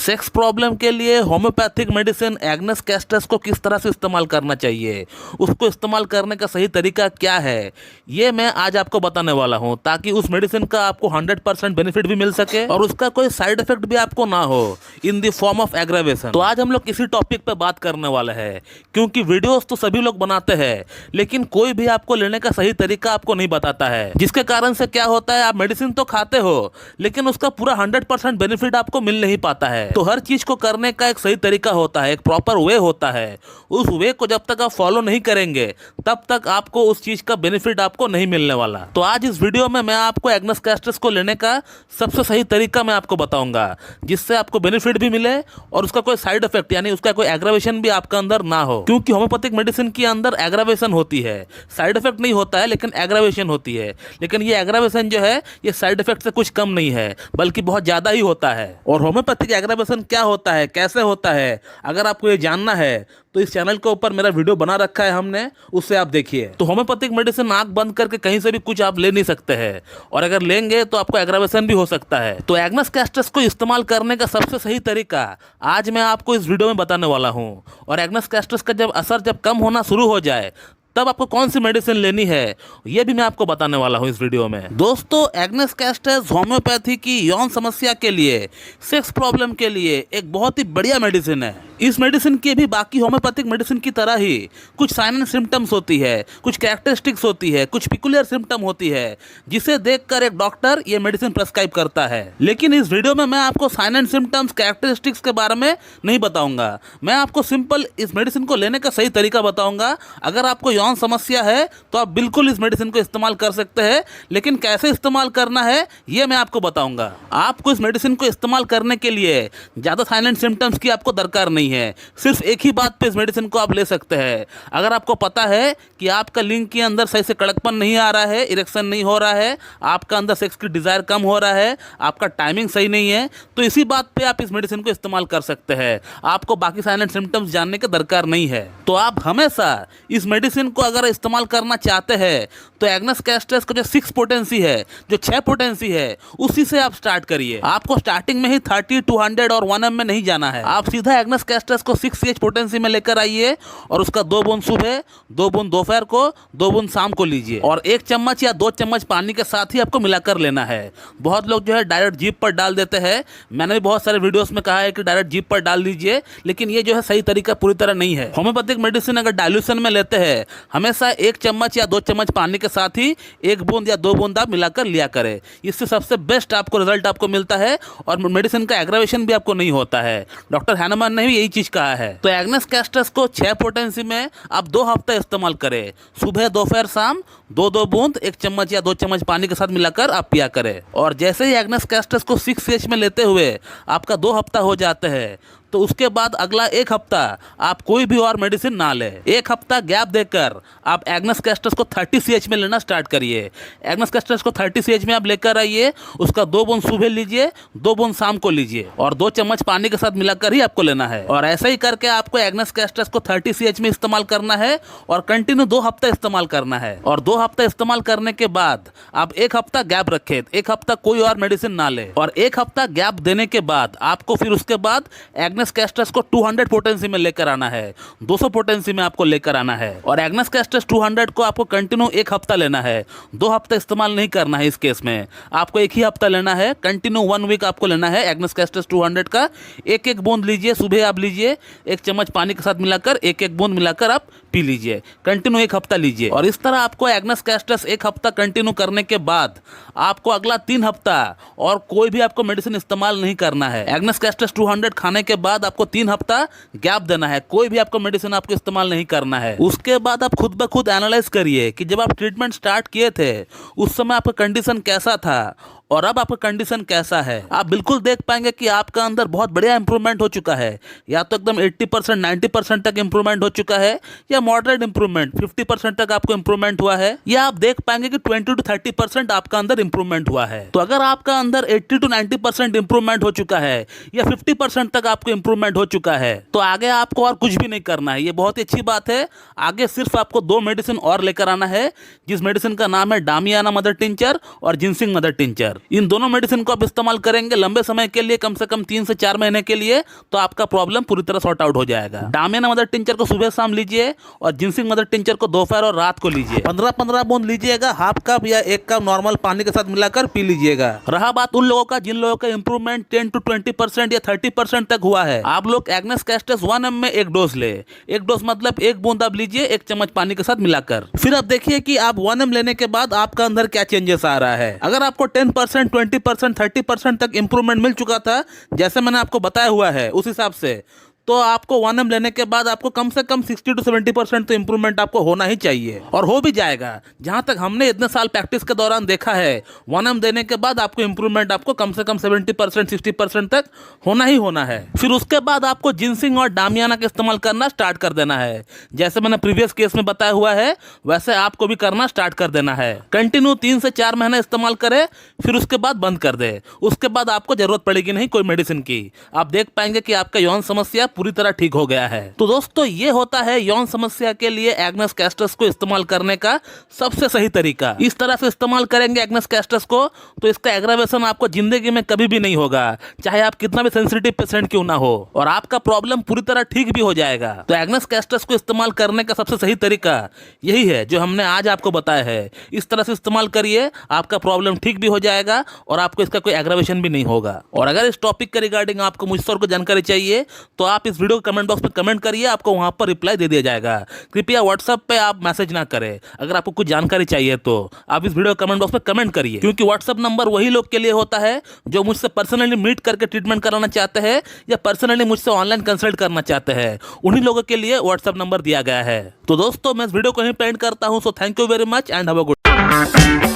Sex problem के लिए homeopathic medicine Agnes castus को किस तरह से इस्तेमाल करना चाहिए, उसको इस्तेमाल करने का सही तरीका क्या है, ये मैं आज आपको बताने वाला हूं, ताकि उस मेडिसिन का आपको 100% बेनिफिट भी मिल सके और उसका कोई साइड इफेक्ट भी आपको ना हो in the form of aggravation. तो आज हम लोग इसी टॉपिक पे बात करने वाले हैं, क्योंकि वीडियोस तो सभी लोग बनाते हैं, लेकिन कोई भी आपको लेने का सही तरीका आपको नहीं बताता है, जिसके कारण से क्या होता है, आप मेडिसिन तो खाते हो लेकिन उसका पूरा 100% बेनिफिट आपको मिल नहीं पाता है। तो हर चीज को करने का एक सही तरीका होता है, एक प्रॉपर वे होता है। उस वे को जब तक आप फॉलो नहीं करेंगे तब तक आपको उस चीज का बेनिफिट आपको नहीं मिलने वाला। तो आज इस वीडियो में मैं आपको एग्नेस कैस्टस को लेने का सबसे सही तरीका मैं आपको बताऊंगा, जिससे आपको बेनिफिट भी मिले और उसका कोई साइड इफेक्ट यानी उसका कोई एग्रावेशन भी आपका अंदर ना हो। क्योंकि होम्योपैथिक मेडिसिन के अंदर एग्रावेशन होती है, साइड इफेक्ट नहीं होता है लेकिन एग्रावेशन होती है। लेकिन ये एग्रावेशन जो है ये साइड इफेक्ट से कुछ कम नहीं है, बल्कि बहुत ज्यादा ही होता है। और होम्योपैथिक एग्रावेशन क्या होता है, कैसे होता है, अगर आपको ये जानना है तो इस चैनल के ऊपर मेरा वीडियो बना रखा है हमने, उससे आप देखिए। तो होम्योपैथिक मेडिसिन आंख बंद करके कहीं से भी कुछ आप ले नहीं सकते हैं, और अगर लेंगे तो आपको एग्रावेशन भी हो सकता है। तो एग्नेस कैस्टस को इस्तेमाल करने का सबसे सही तरीका आज मैं आपको इस वीडियो में बताने वाला हूं। और एग्नेस कैस्टस का असर जब कम होना शुरू हो जाए तब आपको कौन सी मेडिसिन लेनी है, यह भी मैं आपको बताने वाला हूं इस वीडियो में। दोस्तों, एग्नेस कैस्टस होम्योपैथी की यौन समस्या के लिए, सेक्स प्रॉब्लम के लिए एक बहुत ही बढ़िया मेडिसिन है। इस मेडिसिन की भी बाकी होम्योपैथिक मेडिसिन की तरह ही कुछ साइन एंड सिम्टम्स होती है, कुछ कैरेक्टरिस्टिक्स होती है, कुछ पिकुलियर सिम्टम होती है, जिसे देखकर एक डॉक्टर ये मेडिसिन प्रेस्क्राइब करता है। लेकिन इस वीडियो में मैं आपको साइन एंड सिम्टम्स, कैरेक्टरिस्टिक्स के बारे में नहीं बताऊंगा। मैं आपको सिंपल इस मेडिसिन को लेने का सही तरीका बताऊंगा। अगर आपको यौन समस्या है तो आप बिल्कुल इस मेडिसिन को इस्तेमाल कर सकते हैं, लेकिन कैसे इस्तेमाल करना है ये मैं आपको बताऊंगा। आपको इस मेडिसिन को इस्तेमाल करने के लिए ज़्यादा साइन एंड सिम्टम्स की आपको दरकार नहीं है। सिर्फ एक ही बात पे इस मेडिसिन को आप ले सकते हैं। अगर आपको पता है कि आपका लिंग के अंदर सही से कड़कपन नहीं आ रहा है, इरेक्शन नहीं हो रहा है, आपका अंदर सेक्स की डिजायर कम हो रहा है, आपका टाइमिंग सही नहीं है, तो इसी बात पे आप इस मेडिसिन को इस्तेमाल कर सकते हैं। आपको बाकी साइन एंड सिम्टम्स जानने की दरकार नहीं है। तो आप हमेशा इस मेडिसिन को अगर इस्तेमाल करना चाहते हैं तो एग्नेस कैस्टस का जो 6 पोटेंसी है, जो 6 पोटेंसी है, उसी से आप स्टार्ट करिए। आपको स्टार्टिंग में ही 30, 200 और 1M में नहीं जाना है। आप सीधा एग्नेस कैस्टस को 6 पोटेंसी में लेकर आइए और उसका 2 बूंद सुबह, 2 बूंद दोपहर को, 2 बूंद शाम को लीजिए और 1 चम्मच या 2 चम्मच पानी के साथ ही आपको मिलाकर लेना है। बहुत लोग जो है डायरेक्ट जीभ पर डाल देते हैं। मैंने भी बहुत सारे वीडियोस में कहा है कि डायरेक्ट जीभ पर डाल दीजिए, लेकिन ये जो है सही तरीका पूरी तरह नहीं है। होम्योपैथिक मेडिसिन अगर डाइल्यूशन में लेते हैं, हमेशा 1 चम्मच या 2 चम्मच पानी के साथ ही 1 बूंद या 2 बूंद आप मिलाकर लिया करें। इससे सबसे बेस्ट आपको रिजल्ट आपको मिलता है और मेडिसिन का एग्रावेशन भी आपको नहीं होता है। डॉक्टर हैनमन ने भी यही चीज कहा है। तो एग्नेस कैस्टस को 6 पोटेंसी में आप 2 हफ्ते इस्तेमाल करें। सुबह, दोपहर, शाम 2-2 बूंद 1 चम्मच या 2 चम्मच पानी के साथ मिलाकर आप पिया करें। और जैसे ही एग्नेस कैस्टस को 6 में लेते हुए आपका 2 हफ्ता हो जाते हैं, तो उसके बाद अगला 1 हफ्ता आप कोई भी और मेडिसिन ना लें। 1 हफ्ता गैप देकर आप एग्नेस कैस्टस को 30 CH में लेना स्टार्ट करिए। एग्नेस कैस्टस को 30 CH में आप लेकर आइए, उसका 2 बूंद सुबह लीजिए, 2 बूंद शाम को लीजिए और 2 चम्मच पानी के साथ मिलाकर ही आपको लेना है। और ऐसा ही करके आपको एग्नेस कैस्टस को 30 CH में इस्तेमाल करना है और कंटिन्यू 2 हफ्ता इस्तेमाल करना है। और 2 हफ्ता इस्तेमाल करने के बाद आप 1 हफ्ता गैप रखें, 1 हफ्ता कोई और मेडिसिन ना ले। और 1 हफ्ता गैप देने के बाद आपको फिर उसके बाद एग्नेस कैस्टस को 200 पोटेंसी में लेकर आना है, 200 पोटेंसी में आपको लेकर आना है। और एग्नेस कैस्टस 200 को आपको कंटिन्यू 1 हफ्ता लेना है, 2 हफ्ता इस्तेमाल नहीं करना है। इस केस में आपको 1 ही हफ्ता लेना है, कंटिन्यू 1 वीक आपको लेना है। एग्नेस कैस्टस 200 का 1-1 बूंद लीजिए, सुबह आप लीजिए, 1 चम्मच पानी के साथ मिलाकर 1-1 बूंद मिलाकर आप पी लीजिए, कंटिन्यू 1 हफ्ता लीजिए। और इस तरह आपको एग्नेस कैस्टस 1 हफ्ता कंटिन्यू करने के बाद आपको अगला 3 हफ्ता और कोई भी आपको मेडिसिन इस्तेमाल नहीं करना है। एग्नेस कैस्टस 200 खाने के बाद आपको 3 हफ्ता गैप देना है, कोई भी आपको मेडिसिन आपको इस्तेमाल नहीं करना है। उसके बाद आप खुद ब खुद एनालाइज करिए कि जब आप ट्रीटमेंट स्टार्ट किए थे उस समय आपका कंडीशन कैसा था और अब आपका कंडीशन कैसा है। आप बिल्कुल देख पाएंगे कि आपका अंदर बहुत बढ़िया इंप्रूवमेंट हो चुका है, या तो एकदम 80%, 90% तक इंप्रूवमेंट हो चुका है, या मॉडरेट इंप्रूवमेंट 50% तक आपको इंप्रूवमेंट हुआ है, या आप देख पाएंगे कि 20 to 30% आपका अंदर इंप्रूवमेंट हुआ है। तो अगर आपका अंदर 80 to 90% इंप्रूवमेंट हो चुका है या 50% तक आपको इंप्रूवमेंट हो चुका है, तो आगे आपको और कुछ भी नहीं करना है। ये बहुत ही अच्छी बात है। आगे सिर्फ आपको 2 मेडिसिन और लेकर आना है, जिस मेडिसिन का नाम है डामियाना मदर टिंचर और जिनसिंग मदर टिंचर। इन दोनों मेडिसिन को आप इस्तेमाल करेंगे लंबे समय के लिए, कम से कम 3 से 4 महीने के लिए, तो आपका प्रॉब्लम पूरी तरह सॉर्ट आउट हो जाएगा। डामियाना मदर टिंचर को सुबह शाम लीजिए और जिनसिंग मदर टिंचर को दोपहर और रात को लीजिए। 15-15 बूंद लीजिएगा, हाफ कप या 1 कप नॉर्मल पानी के साथ मिलाकर पी लीजिएगा। रहा बात उन लोगों का जिन लोगों का इंप्रूवमेंट 10 to 20% या 30% तक हुआ है, आप लोग एग्नेस कैस्टस 1 ml में 1 डोज ले। 1 डोज मतलब 1 बूंद आप लीजिए 1 चम्मच पानी के साथ मिलाकर। फिर आप देखिए कि आप 1 ml लेने के बाद आपका अंदर क्या चेंजेस आ रहा है। अगर आपको 10%, 20%, 30% तक इंप्रूवमेंट मिल चुका था, जैसे मैंने आपको बताया हुआ है उस हिसाब से, तो आपको 1 ml लेने के बाद आपको कम से कम 60 to 70% तो इंप्रूवमेंट आपको होना ही चाहिए, और हो भी जाएगा। जहां तक हमने इतने साल प्रैक्टिस के दौरान देखा है, 1 ml देने के बाद आपको इंप्रूवमेंट आपको कम से कम 70%, 60% तक होना ही होना है। फिर उसके बाद आपको जिनसिंग और डामियाना का इस्तेमाल करना स्टार्ट कर देना है। जैसे मैंने प्रीवियस केस में बताया हुआ है, वैसे आपको भी करना स्टार्ट कर देना है। कंटिन्यू 3 से 4 महीने इस्तेमाल करें, फिर उसके बाद बंद कर दे। उसके बाद आपको जरूरत पड़ेगी नहीं कोई मेडिसिन की। आप देख पाएंगे कि आपका यौन समस्या पूरी तरह ठीक हो गया है। तो दोस्तों, ये होता है यौन समस्या के लिए एग्नेस कैस्टस को इस्तेमाल करने का सबसे सही तरीका। इस तरह से इस्तेमाल करेंगे एग्नेस कैस्टस को तो इसका एग्रावेशन आपको जिंदगी में कभी भी नहीं होगा, चाहे आप कितना भी सेंसिटिव पेशेंट क्यों ना हो, और आपका प्रॉब्लम पूरी तरह ठीक भी हो जाएगा। तो एग्नेस कैस्टस को इस्तेमाल करने का सबसे सही तरीका यही है जो हमने आज आपको बताया है। इस तरह से इस्तेमाल करिए, आपका प्रॉब्लम ठीक भी हो जाएगा और आपको इसका कोई एग्रावेशन भी नहीं होगा। और अगर इस टॉपिक के रिगार्डिंग आपको मुझसे और कोई जानकारी चाहिए तो आप इस वीडियो कमेंट बॉक्स में कमेंट करिए, आपको वहां पर रिप्लाई दे दिया जाएगा। कृपया व्हाट्सएप पे आप मैसेज ना करें। अगर आपको कुछ जानकारी चाहिए तो आप इस वीडियो कमेंट बॉक्स में कमेंट करिए, क्योंकि व्हाट्सएप नंबर वही लोग के लिए होता है जो मुझसे पर्सनली मीट करके ट्रीटमेंट कराना चाहते हैं या पर्सनली मुझसे ऑनलाइन कंसल्ट करना चाहते हैं। उन्हीं लोगों के लिए व्हाट्सएप नंबर दिया गया है। तो दोस्तों, मैं इस वीडियो को यहीं पे एंड करता हूं। So thank you very much and have a good.